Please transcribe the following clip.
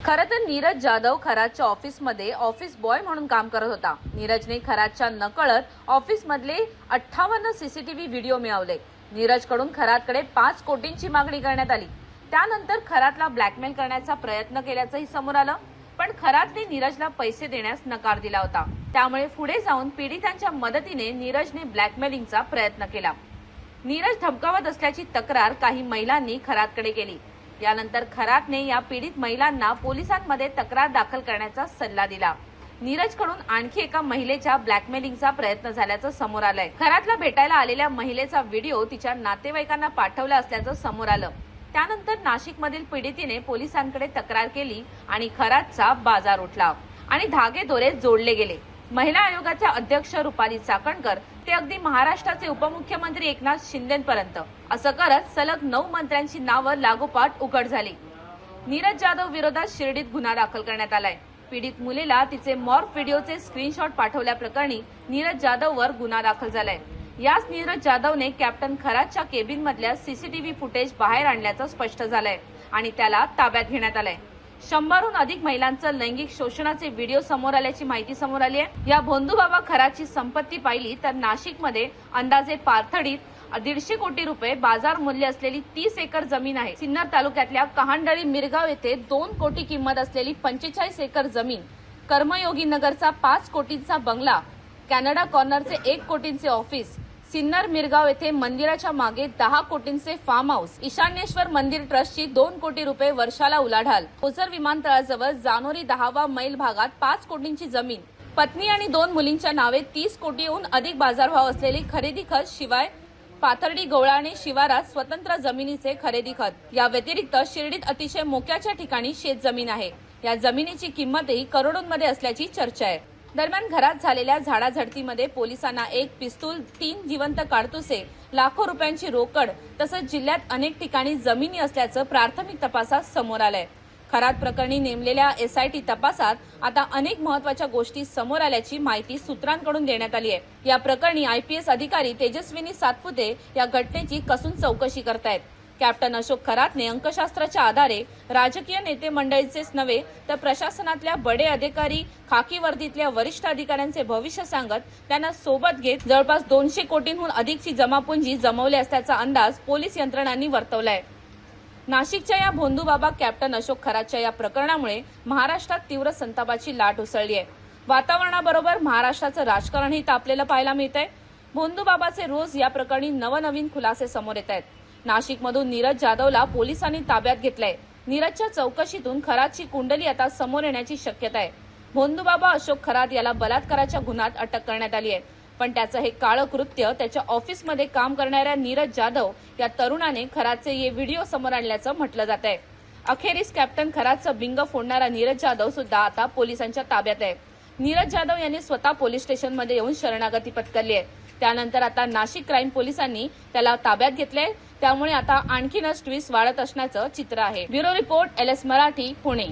खरं तर नीरज जाधव खरातच्या ऑफिसमध्ये ऑफिस बॉय म्हणून काम करत होता। नीरजने खरातच्या नकळत ऑफिसमधले 58 सीसीटीव्ही व्हिडिओ मिळवले। नीरजकडून खरातकडे 5 कोटींची मागणी करण्यात आली। त्यानंतर खरातला ब्लॅकमेल करण्याचा प्रयत्न केल्याचंही समोर आलं, पण खरातने नीरजला पैसे देण्यास नकार दिला होता। त्यामुळे पुढे जाऊन पीडितांच्या मदतीने नीरजने ब्लॅकमेलिंगचा प्रयत्न केला। नीरज धमकावत असल्याची तक्रार काही महिलांनी खरातकडे केली। यानंतर खरातने या पीडित महिलांना पोलिसांमध्ये तक्रार दाखल करण्याचा सल्ला दिला। नीरजकडून आणखी एका महिलेच्या ब्लॅकमेलिंगचा प्रयत्न झाल्याचं समोर आलंय। खरातला भेटायला आलेल्या महिलेचा व्हिडिओ तिच्या नातेवाईकांना पाठवला असल्याचं समोर आलं। त्यानंतर नाशिकमधील पीडितीने पोलिसांकडे तक्रार केली आणि खरातचा बाजार उठला आणि धागेदोरे जोडले गेले। महिला आयोगाच्या अध्यक्ष रुपाली चाकणकर ते अगदी महाराष्ट्राचे उपमुख्यमंत्री एकनाथ शिंदेपर्यंत असं करत सलग 9 मंत्र्यांची नावं लागोपाठ उघड झाली। नीरज जाधव विरोधात शिर्डीत गुन्हा दाखल करण्यात आलाय। पीडित मुलीला तिचे मॉर्फ व्हिडिओचे स्क्रीनशॉट पाठवल्याप्रकरणी नीरज जाधववर गुन्हा दाखल झालाय। याच नीरज जाधवने कॅप्टन खरातच्या केबिन मधल्या सीसीटीव्ही फुटेज बाहेर आणल्याचं स्पष्ट झालंय आणि त्याला ताब्यात घेण्यात आलंय। 100हून अधिक महिलांचं लैंगिक शोषणाचे व्हिडिओ समोर आल्याची माहिती समोर आली आहे। या भोंदूबाबा खरातची संपत्ती पाहिली तर नाशिकमध्ये अंदाजे पाथर्डीत 150 कोटी रुपये बाजार मूल्य असलेली 30 एकर जमीन आहे। सिन्नर तालुक्यातल्या कहांडळी मिरगाव येथे 2 कोटी किंमत असलेली 45 एकर जमीन, कर्मयोगी नगरचा 5 कोटींचा बंगला, कॅनडा कॉर्नरचे 1 कोटींचे ऑफिस, सिन्नर मिरगाव येथे मंदिराच्या मागे 10 कोटींचे फार्म हाऊस, ईशान्येश्वर मंदिर ट्रस्टची 2 कोटी रुपये वर्षाला उलाढाल, ओझर विमानतळाजवळ जानोरी 10वा मैल भागात 5 कोटींची जमीन, पत्नी आणि 2 मुलींच्या नावे 30 कोटीहून अधिक बाजारभाव असलेली खरेदी खत, शिवाय पाथर्डी गवळाणे शिवारात स्वतंत्र जमिनीचे खरेदी खत। या व्यतिरिक्त शिर्डीत अतिशय मोक्याच्या ठिकाणी शेतजमीन आहे। या जमिनीची किंमतही करोडोंमध्ये असल्याची चर्चा आहे। दरम्यान घरात झालेल्या झाडाझडतीमध्ये पोलिसांना 1 पिस्तूल, 3 जिवंत काडतुसे, लाखो रुपयांची रोकड तसंच जिल्ह्यात अनेक ठिकाणी जमिनी असल्याचं प्राथमिक तपासात समोर आलंय। खरात प्रकरणी नेमलेल्या एसआयटी तपासात आता अनेक महत्त्वाच्या गोष्टी समोर आल्याची माहिती सूत्रांकडून देण्यात आली आहे। या प्रकरणी आयपीएस अधिकारी तेजस्विनी सातपुते या घटनेची कसून चौकशी करतायत। कॅप्टन अशोक खरातने अंकशास्त्राच्या आधारे राजकीय नेते मंडळीचेच नव्हे तर प्रशासनातल्या बडे अधिकारी, खाकी वर्दीतल्या वरिष्ठ अधिकाऱ्यांचे भविष्य सांगत त्यांना सोबत घेत जवळपास 200 कोटींहून अधिकची जमापुंजी जमवली असल्याचा अंदाज पोलीस यंत्रणांनी वर्तवलाय। नाशिकच्या या भोंदूबाबा कॅप्टन अशोक खरातच्या या प्रकरणामुळे महाराष्ट्रात तीव्र संतापाची लाट उसळली आहे। वातावरणाबरोबर महाराष्ट्राचं राजकारणही तापलेलं पाहायला मिळतंय। भोंदूबाबाचे रोज या प्रकरणी नवनवीन खुलासे समोर येत आहेत। नाशिकमधून नीरज जाधवला पोलिसांनी ताब्यात घेतलंय। नीरजच्या चौकशीतून खरातची कुंडली आता समोर येण्याची शक्यता आहे। भोंदूबाबा अशोक खरात याला बलात्काराच्या गुन्ह्यात अटक करण्यात आली आहे, पण त्याचं हे काळं कृत्य त्याच्या ऑफिसमध्ये काम करणाऱ्या नीरज जाधव या तरुणाने खरातचे हे व्हिडिओ समोर आणल्याचं म्हटलं जात आहे। अखेरीस कॅप्टन खरातचं बिंग फोडणारा नीरज जाधव सुद्धा आता पोलिसांच्या ताब्यात आहे। नीरज जाधव यांनी स्वतः पोलीस स्टेशनमध्ये येऊन शरणागती पत्करली आहे। त्यानंतर आता नाशिक क्राईम पोलिसांनी त्याला ताब्यात घेतलंय। त्यामुळे आता आणखीनच ट्विस्ट वाढत असण्याचं चित्र आहे। Bureau report LS Marathi, Pune.